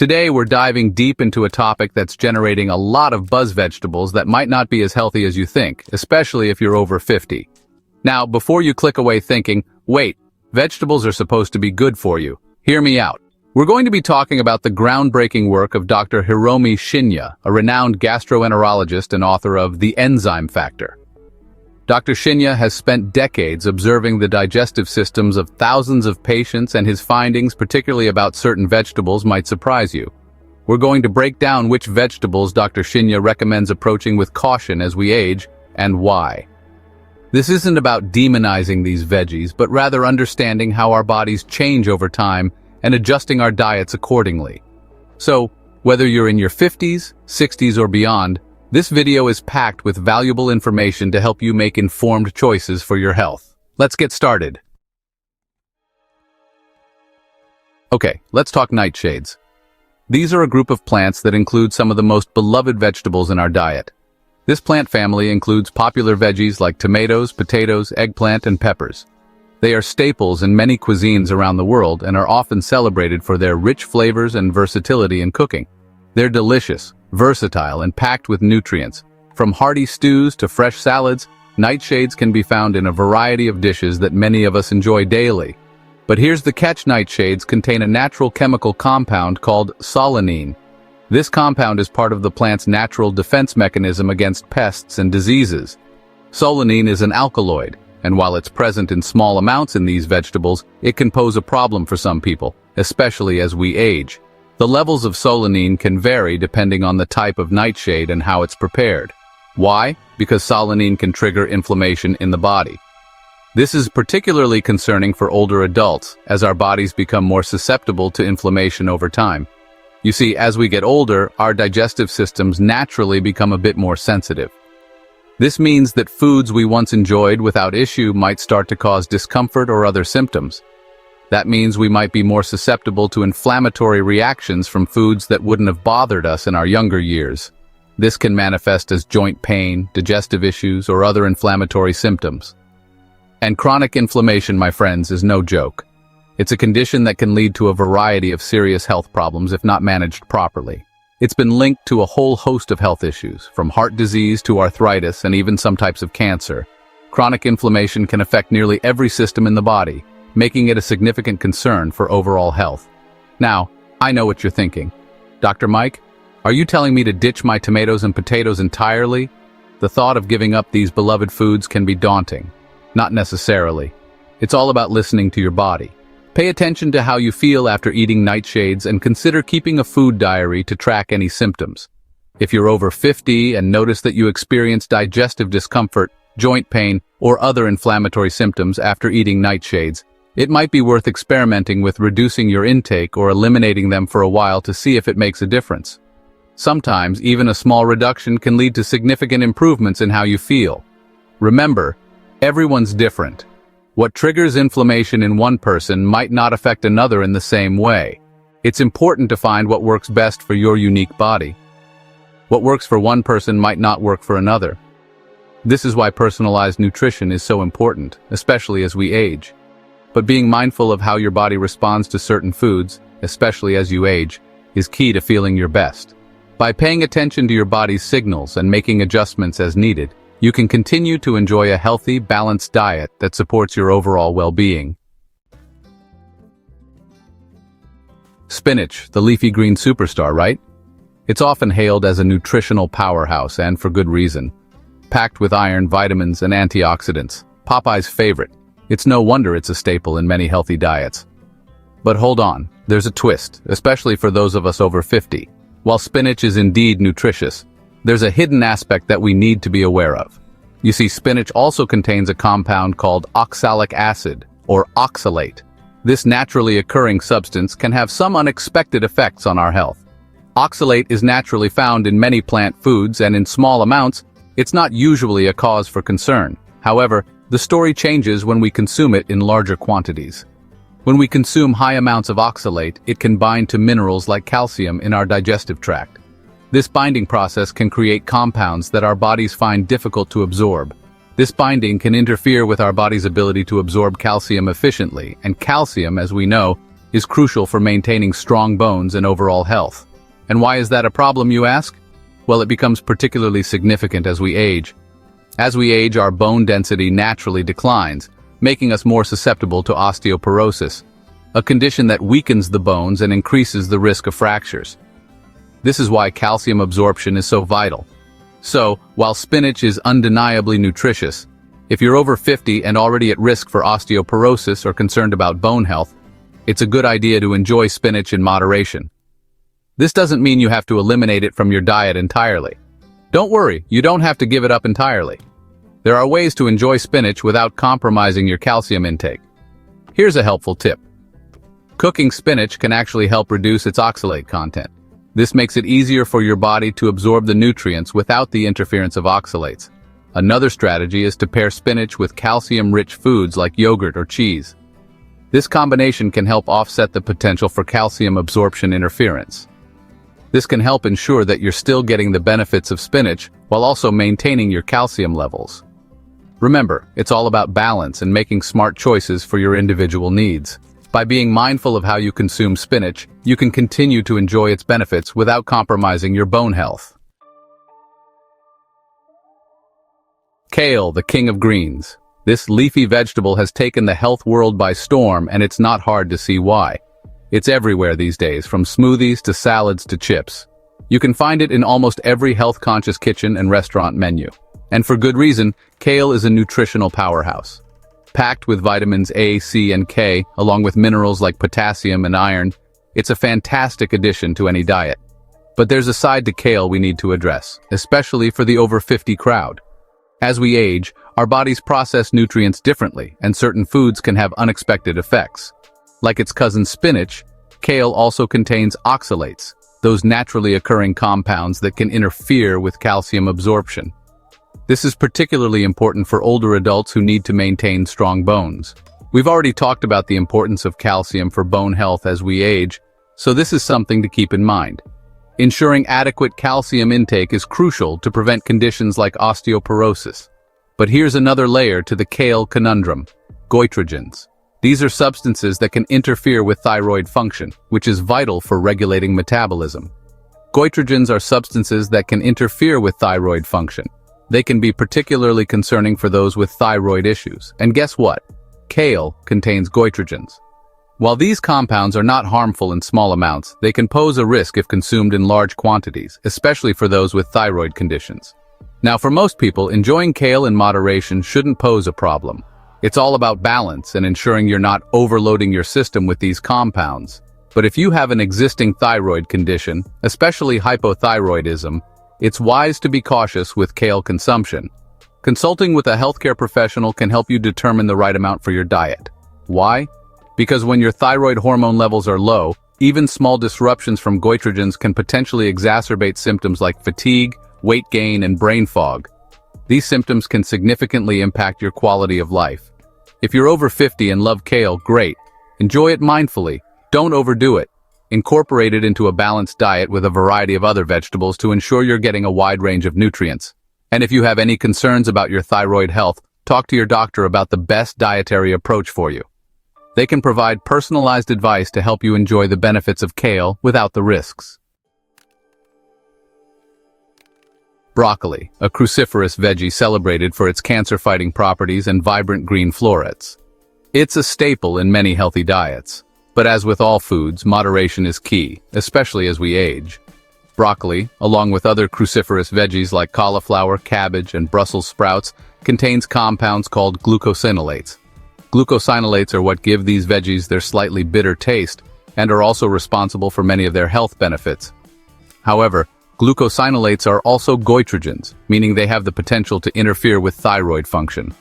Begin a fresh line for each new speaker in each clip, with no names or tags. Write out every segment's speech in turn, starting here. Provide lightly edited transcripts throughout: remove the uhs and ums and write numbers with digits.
Today, we're diving deep into a topic that's generating a lot of buzz: vegetables that might not be as healthy as you think, especially if you're over 50. Now, before you click away thinking, wait, vegetables are supposed to be good for you, hear me out. We're going to be talking about the groundbreaking work of Dr. Hiromi Shinya, a renowned gastroenterologist and author of The Enzyme Factor. Dr. Shinya has spent decades observing the digestive systems of thousands of patients, and his findings, particularly about certain vegetables, might surprise you. We're going to break down which vegetables Dr. Shinya recommends approaching with caution as we age, and why. This isn't about demonizing these veggies, but rather understanding how our bodies change over time and adjusting our diets accordingly. So, whether you're in your 50s, 60s, or beyond, this video is packed with valuable information to help you make informed choices for your health. Let's get started. Okay, let's talk nightshades. These are a group of plants that include some of the most beloved vegetables in our diet. This plant family includes popular veggies like tomatoes, potatoes, eggplant, and peppers. They are staples in many cuisines around the world and are often celebrated for their rich flavors and versatility in cooking. They're delicious, versatile, and packed with nutrients. From hearty stews to fresh salads, nightshades can be found in a variety of dishes that many of us enjoy daily. But here's the catch: nightshades contain a natural chemical compound called solanine. This compound is part of the plant's natural defense mechanism against pests and diseases. Solanine is an alkaloid, and while it's present in small amounts in these vegetables, it can pose a problem for some people, especially as we age. The levels of solanine can vary depending on the type of nightshade and how it's prepared. Why? Because solanine can trigger inflammation in the body. This is particularly concerning for older adults, as our bodies become more susceptible to inflammation over time. You see, as we get older, our digestive systems naturally become a bit more sensitive. This means that foods we once enjoyed without issue might start to cause discomfort or other symptoms. That means we might be more susceptible to inflammatory reactions from foods that wouldn't have bothered us in our younger years. This can manifest as joint pain, digestive issues, or other inflammatory symptoms. And chronic inflammation, my friends, is no joke. It's a condition that can lead to a variety of serious health problems if not managed properly. It's been linked to a whole host of health issues, from heart disease to arthritis and even some types of cancer. Chronic inflammation can affect nearly every system in the body, making it a significant concern for overall health. Now, I know what you're thinking. Dr. Mike, are you telling me to ditch my tomatoes and potatoes entirely? The thought of giving up these beloved foods can be daunting. Not necessarily. It's all about listening to your body. Pay attention to how you feel after eating nightshades and consider keeping a food diary to track any symptoms. If you're over 50 and notice that you experience digestive discomfort, joint pain, or other inflammatory symptoms after eating nightshades, it might be worth experimenting with reducing your intake or eliminating them for a while to see if it makes a difference. Sometimes, even a small reduction can lead to significant improvements in how you feel. Remember, everyone's different. What triggers inflammation in one person might not affect another in the same way. It's important to find what works best for your unique body. What works for one person might not work for another. This is why personalized nutrition is so important, especially as we age. But being mindful of how your body responds to certain foods, especially as you age, is key to feeling your best. By paying attention to your body's signals and making adjustments as needed, you can continue to enjoy a healthy, balanced diet that supports your overall well-being. Spinach, the leafy green superstar, right? It's often hailed as a nutritional powerhouse, and for good reason. Packed with iron, vitamins, and antioxidants, Popeye's favorite. It's no wonder it's a staple in many healthy diets. But hold on, there's a twist, especially for those of us over 50. While spinach is indeed nutritious, there's a hidden aspect that we need to be aware of. You see, spinach also contains a compound called oxalic acid, or oxalate. This naturally occurring substance can have some unexpected effects on our health. Oxalate is naturally found in many plant foods, and in small amounts, it's not usually a cause for concern. However, the story changes when we consume it in larger quantities. When we consume high amounts of oxalate, it can bind to minerals like calcium in our digestive tract. This binding process can create compounds that our bodies find difficult to absorb. This binding can interfere with our body's ability to absorb calcium efficiently, and calcium, as we know, is crucial for maintaining strong bones and overall health. And why is that a problem, you ask? Well, it becomes particularly significant as we age. As we age, our bone density naturally declines, making us more susceptible to osteoporosis, a condition that weakens the bones and increases the risk of fractures. This is why calcium absorption is so vital. So, while spinach is undeniably nutritious, if you're over 50 and already at risk for osteoporosis or concerned about bone health, it's a good idea to enjoy spinach in moderation. This doesn't mean you have to eliminate it from your diet entirely. Don't worry, you don't have to give it up entirely. There are ways to enjoy spinach without compromising your calcium intake. Here's a helpful tip. Cooking spinach can actually help reduce its oxalate content. This makes it easier for your body to absorb the nutrients without the interference of oxalates. Another strategy is to pair spinach with calcium-rich foods like yogurt or cheese. This combination can help offset the potential for calcium absorption interference. This can help ensure that you're still getting the benefits of spinach while also maintaining your calcium levels. Remember, it's all about balance and making smart choices for your individual needs. By being mindful of how you consume spinach, you can continue to enjoy its benefits without compromising your bone health. Kale, the king of greens. This leafy vegetable has taken the health world by storm, and it's not hard to see why. It's everywhere these days, from smoothies to salads to chips. You can find it in almost every health-conscious kitchen and restaurant menu. And for good reason, kale is a nutritional powerhouse. Packed with vitamins A, C, and K, along with minerals like potassium and iron, it's a fantastic addition to any diet. But there's a side to kale we need to address, especially for the over 50 crowd. As we age, our bodies process nutrients differently, and certain foods can have unexpected effects. Like its cousin spinach, kale also contains oxalates, those naturally occurring compounds that can interfere with calcium absorption. This is particularly important for older adults who need to maintain strong bones. We've already talked about the importance of calcium for bone health as we age, so this is something to keep in mind. Ensuring adequate calcium intake is crucial to prevent conditions like osteoporosis. But here's another layer to the kale conundrum: goitrogens. These are substances that can interfere with thyroid function, which is vital for regulating metabolism. Goitrogens are substances that can interfere with thyroid function. They can be particularly concerning for those with thyroid issues. And guess what? Kale contains goitrogens. While these compounds are not harmful in small amounts, they can pose a risk if consumed in large quantities, especially for those with thyroid conditions. Now, for most people, enjoying kale in moderation shouldn't pose a problem. It's all about balance and ensuring you're not overloading your system with these compounds. But if you have an existing thyroid condition, especially hypothyroidism, it's wise to be cautious with kale consumption. Consulting with a healthcare professional can help you determine the right amount for your diet. Why? Because when your thyroid hormone levels are low, even small disruptions from goitrogens can potentially exacerbate symptoms like fatigue, weight gain, and brain fog. These symptoms can significantly impact your quality of life. If you're over 50 and love kale, great. Enjoy it mindfully. Don't overdo it. Incorporate it into a balanced diet with a variety of other vegetables to ensure you're getting a wide range of nutrients. And if you have any concerns about your thyroid health, talk to your doctor about the best dietary approach for you. They can provide personalized advice to help you enjoy the benefits of kale without the risks. Broccoli, a cruciferous veggie celebrated for its cancer-fighting properties and vibrant green florets. It's a staple in many healthy diets. But as with all foods, moderation is key, especially as we age. Broccoli, along with other cruciferous veggies like cauliflower, cabbage, and Brussels sprouts, contains compounds called glucosinolates. Glucosinolates are what give these veggies their slightly bitter taste and are also responsible for many of their health benefits. However, glucosinolates are also goitrogens, meaning they have the potential to interfere with thyroid function.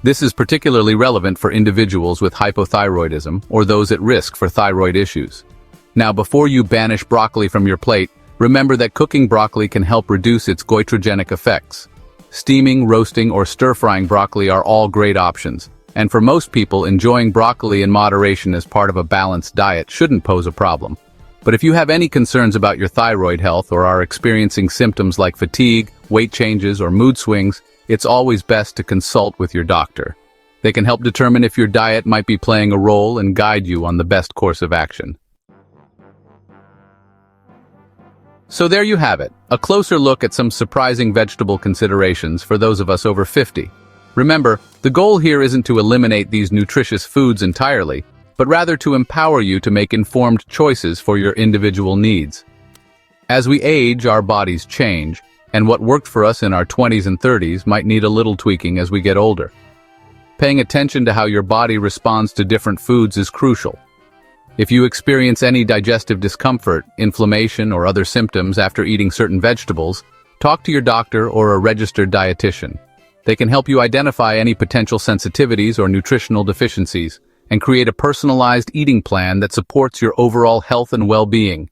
This is particularly relevant for individuals with hypothyroidism or those at risk for thyroid issues. Now, before you banish broccoli from your plate, remember that cooking broccoli can help reduce its goitrogenic effects. Steaming, roasting, or stir-frying broccoli are all great options, and for most people, enjoying broccoli in moderation as part of a balanced diet shouldn't pose a problem. But if you have any concerns about your thyroid health or are experiencing symptoms like fatigue, weight changes, or mood swings, it's always best to consult with your doctor. They can help determine if your diet might be playing a role and guide you on the best course of action. So there you have it, a closer look at some surprising vegetable considerations for those of us over 50. Remember, the goal here isn't to eliminate these nutritious foods entirely, but rather to empower you to make informed choices for your individual needs. As we age, our bodies change, and what worked for us in our 20s and 30s might need a little tweaking as we get older. Paying attention to how your body responds to different foods is crucial. If you experience any digestive discomfort, inflammation, or other symptoms after eating certain vegetables, talk to your doctor or a registered dietitian. They can help you identify any potential sensitivities or nutritional deficiencies and create a personalized eating plan that supports your overall health and well-being.